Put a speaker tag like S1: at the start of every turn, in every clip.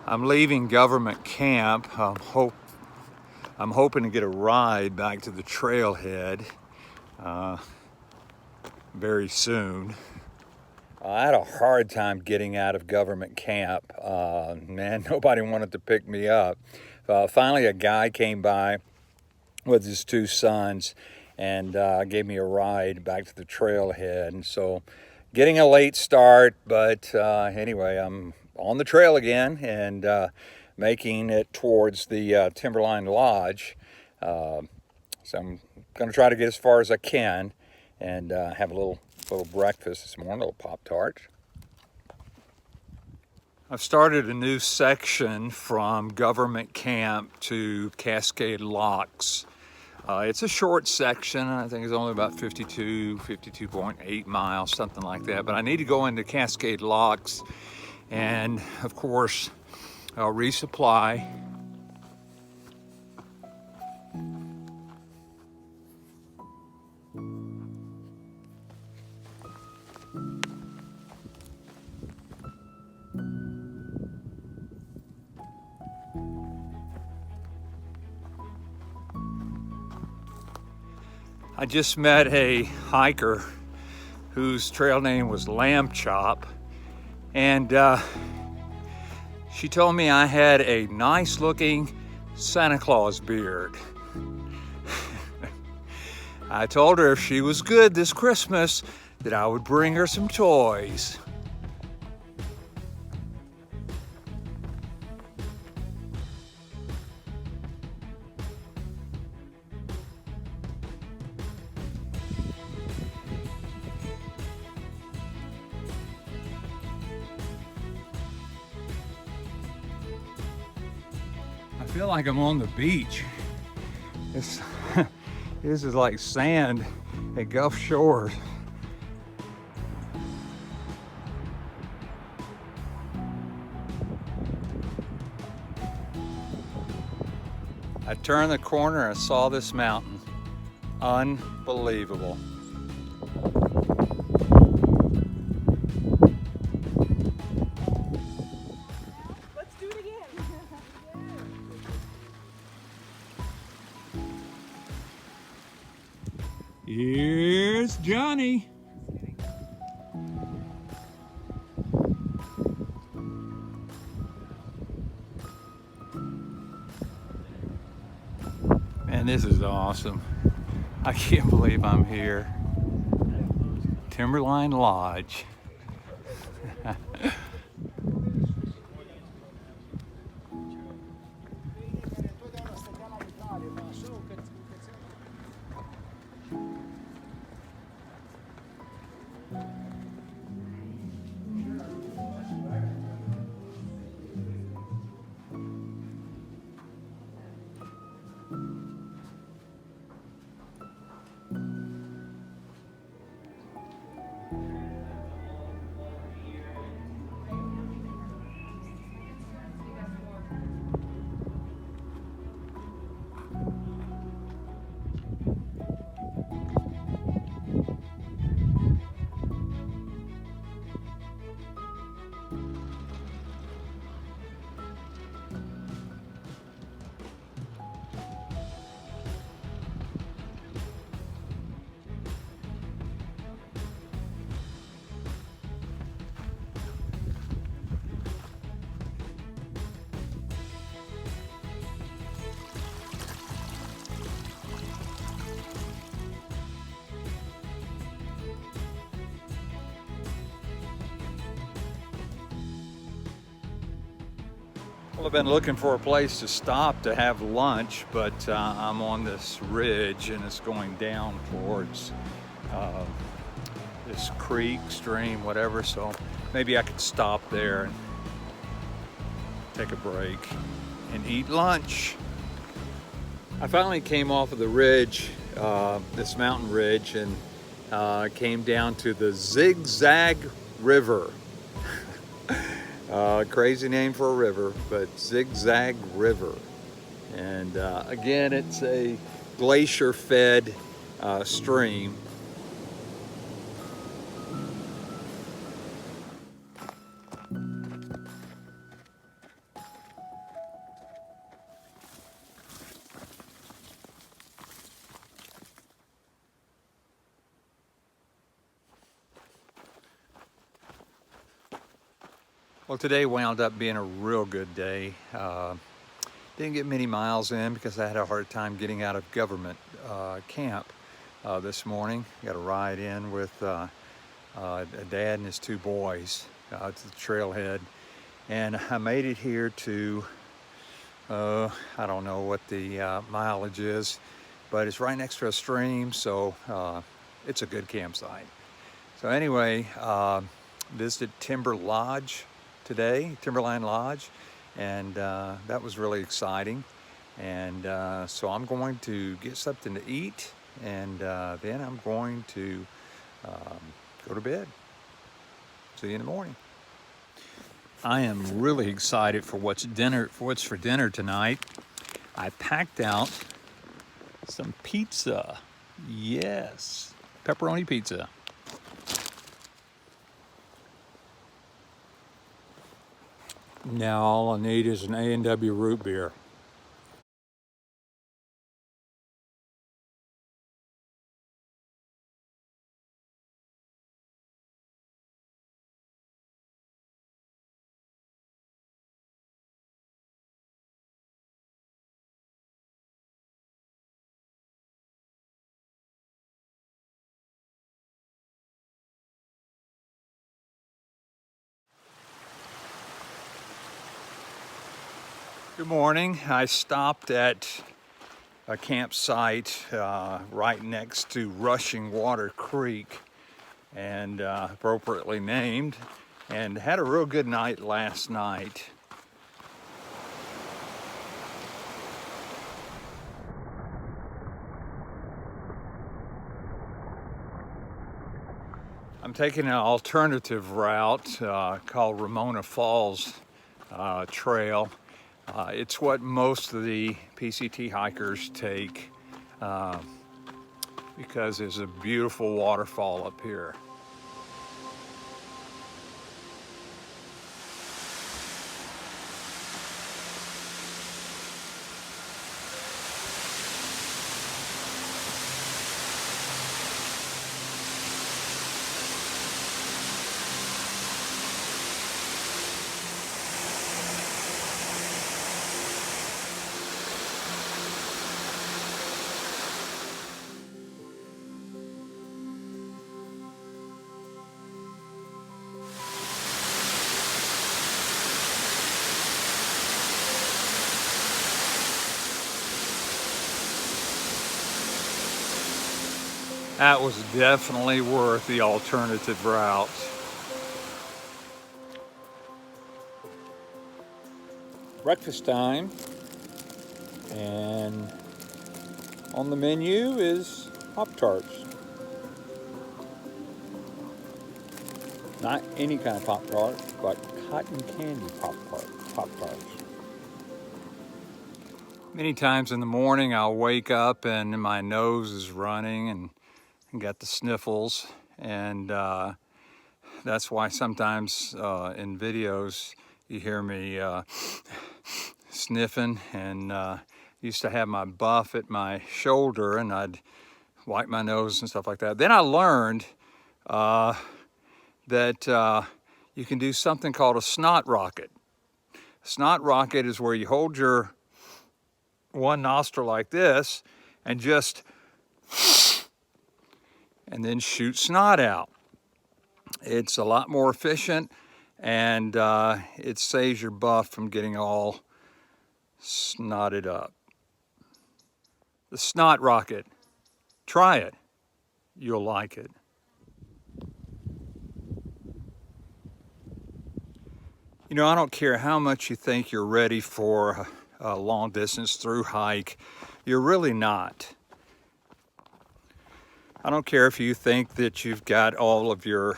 S1: I'm leaving government camp. I'm hoping to get a ride back to the trailhead very soon. I had a hard time getting out of government camp. Man, nobody wanted to pick me up. Finally, a guy came by with his two sons and gave me a ride back to the trailhead. And so, getting a late start, but anyway, I'm on the trail again and making it towards the Timberline Lodge. So I'm going to try to get as far as I can and have a little breakfast this morning, a little Pop-Tart. I've started a new section from government camp to Cascade Locks. It's a short section. I think it's only about 52.8 miles, something like that. But I need to go into Cascade Locks and, of course, resupply. I just met a hiker whose trail name was Lamb Chop, and she told me I had a nice looking Santa Claus beard. I told her if she was good this Christmas that I would bring her some toys. I feel like I'm on the beach. This is like sand at Gulf Shores. I turned the corner and saw this mountain. Unbelievable. Here's Johnny. Man, this is awesome. I can't believe I'm here. Timberline Lodge. Well, I've been looking for a place to stop to have lunch, but I'm on this ridge and it's going down towards this creek, stream, whatever, so maybe I could stop there and take a break and eat lunch. I finally came off of the ridge, this mountain ridge, and came down to the Zigzag River. Crazy name for a river, but Zigzag River. And again, it's a glacier-fed stream. Well, today wound up being a real good day. Didn't get many miles in because I had a hard time getting out of government camp this morning. Got a ride in with a dad and his two boys to the trailhead. And I made it here to, I don't know what the mileage is, but it's right next to a stream, so it's a good campsite. So anyway, visited Timberline Lodge today, Timberline Lodge, and that was really exciting. And so I'm going to get something to eat, and then I'm going to go to bed. See you in the morning. I am really excited for what's for dinner tonight. I packed out some pizza. Yes, pepperoni pizza. Now all I need is an A&W root beer. Good morning. I stopped at a campsite right next to Rushing Water Creek, and appropriately named, and had a real good night last night. I'm taking an alternative route called Ramona Falls Trail. It's what most of the PCT hikers take because there's a beautiful waterfall up here. That was definitely worth the alternative route. Breakfast time, and on the menu is Pop-Tarts. Not any kind of Pop-Tart, but cotton candy Pop-Tarts. Many times in the morning I'll wake up and my nose is running and got the sniffles, and that's why sometimes in videos you hear me sniffing, and used to have my buff at my shoulder and I'd wipe my nose and stuff like that. Then I learned that you can do something called a snot rocket. A snot rocket is where you hold your one nostril like this and just and then shoot snot out. It's a lot more efficient, and it saves your buff from getting all snotted up. The snot rocket. Try it. You'll like it. You know, I don't care how much you think you're ready for a long distance through hike. You're really not. I don't care if you think that you've got all of your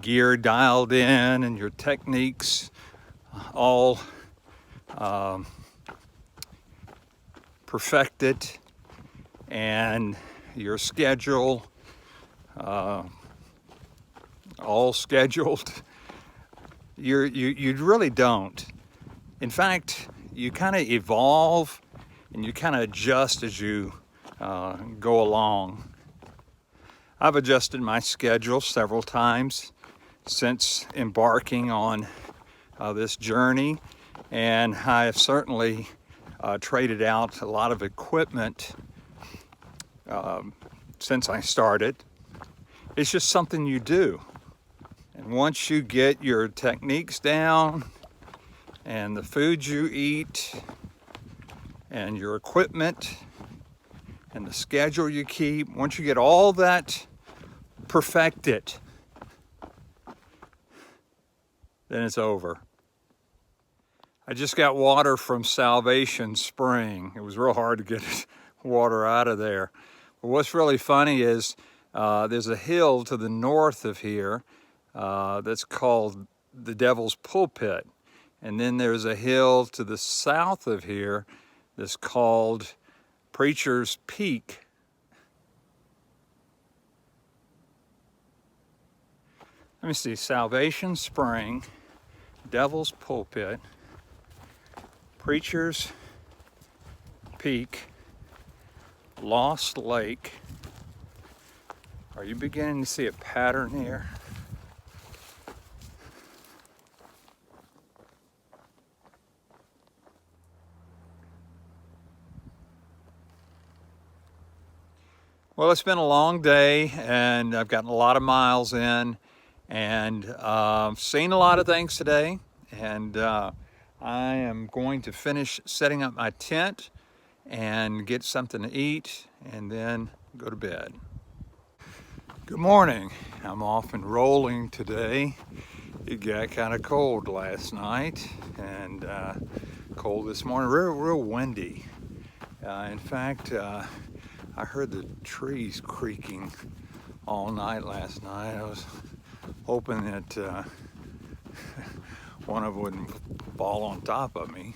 S1: gear dialed in and your techniques all perfected and your schedule all scheduled. You really don't. In fact, you kind of evolve and you kind of adjust as you go along. I've adjusted my schedule several times since embarking on this journey, and I have certainly traded out a lot of equipment since I started. It's just something you do. And once you get your techniques down and the food you eat and your equipment and the schedule you keep, once you get all that perfected, then it's over. I just got water from Salvation Spring. It was real hard to get water out of there. But what's really funny is there's a hill to the north of here that's called the Devil's Pulpit. And then there's a hill to the south of here that's called Preacher's Peak. Let me see, Salvation Spring, Devil's Pulpit, Preacher's Peak, Lost Lake. Are you beginning to see a pattern here? Well, it's been a long day and I've gotten a lot of miles in and seen a lot of things today, and I am going to finish setting up my tent and get something to eat and then go to bed. Good morning. I'm off and rolling today. It got kind of cold last night and cold this morning, real windy. In fact, I heard the trees creaking all night last night. I was hoping that one of them wouldn't fall on top of me.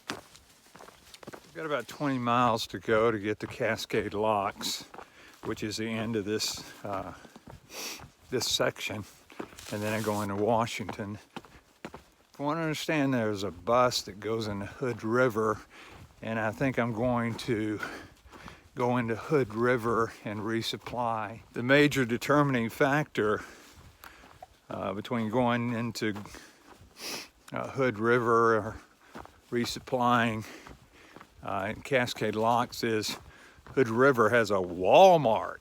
S1: I've got about 20 miles to go to get to Cascade Locks, which is the end of this this section, and then I go into Washington. From what I understand, there's a bus that goes into Hood River, and I think I'm going to go into Hood River and resupply. The major determining factor between going into Hood River or resupplying in Cascade Locks is Hood River has a Walmart.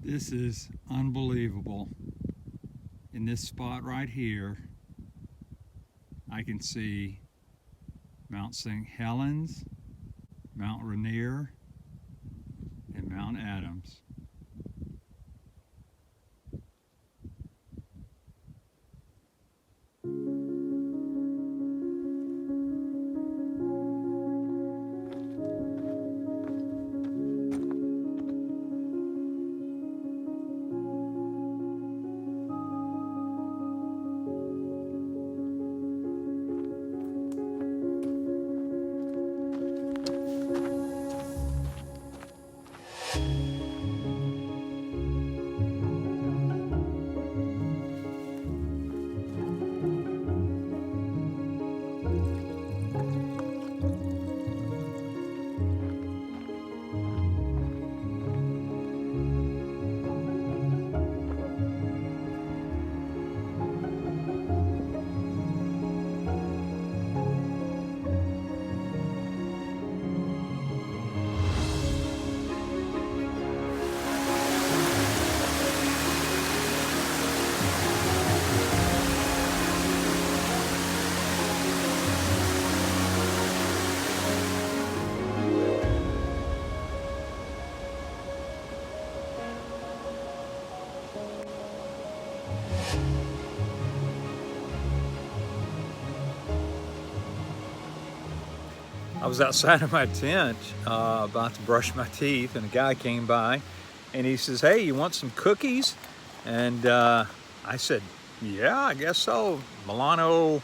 S1: This is unbelievable. In this spot right here, I can see Mount St. Helens, Mount Rainier, and Mount Adams. I was outside of my tent about to brush my teeth, and a guy came by and he says, "Hey, you want some cookies?" And I said, "Yeah, I guess so. Milano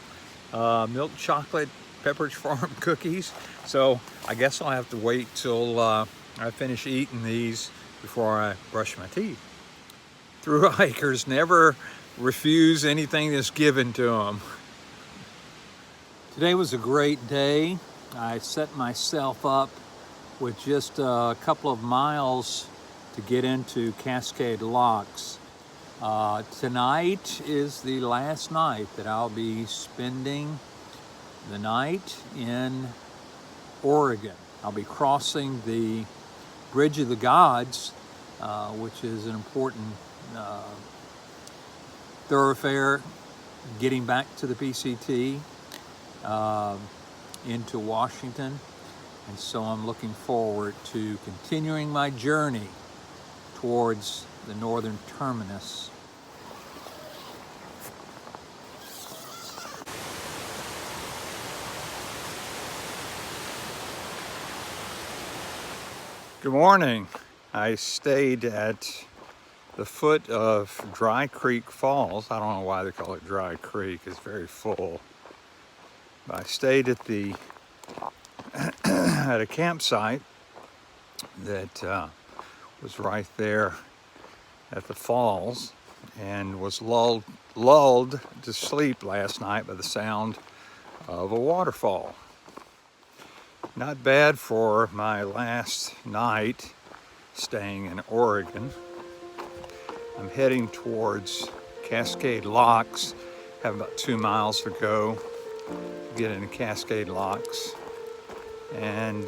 S1: milk chocolate Pepperidge Farm cookies." So I guess I'll have to wait till I finish eating these before I brush my teeth. Thru hikers never refuse anything that's given to them. Today was a great day. I set myself up with just a couple of miles to get into Cascade Locks. Tonight is the last night that I'll be spending the night in Oregon. I'll be crossing the Bridge of the Gods, which is an important thoroughfare getting back to the PCT into Washington. And so I'm looking forward to continuing my journey towards the northern terminus. Good morning. I stayed at the foot of Dry Creek Falls. I don't know why they call it Dry Creek. It's very full. But I stayed at the at a campsite that was right there at the falls, and was lulled to sleep last night by the sound of a waterfall. Not bad for my last night staying in Oregon. I'm heading towards Cascade Locks. Have about 2 miles to go to get into Cascade Locks. And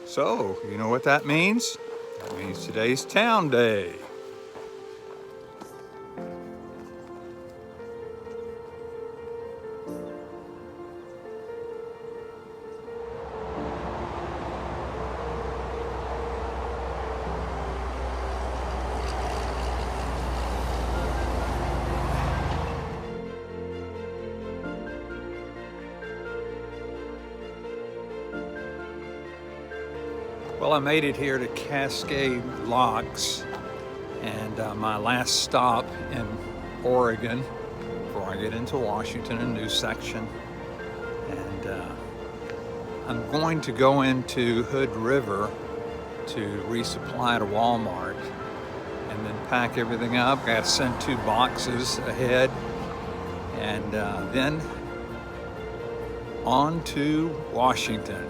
S1: so, you know what that means? That means today's town day. Well, I made it here to Cascade Locks, and my last stop in Oregon before I get into Washington, a new section. And I'm going to go into Hood River to resupply to Walmart and then pack everything up. Got to send 2 boxes ahead, and then on to Washington.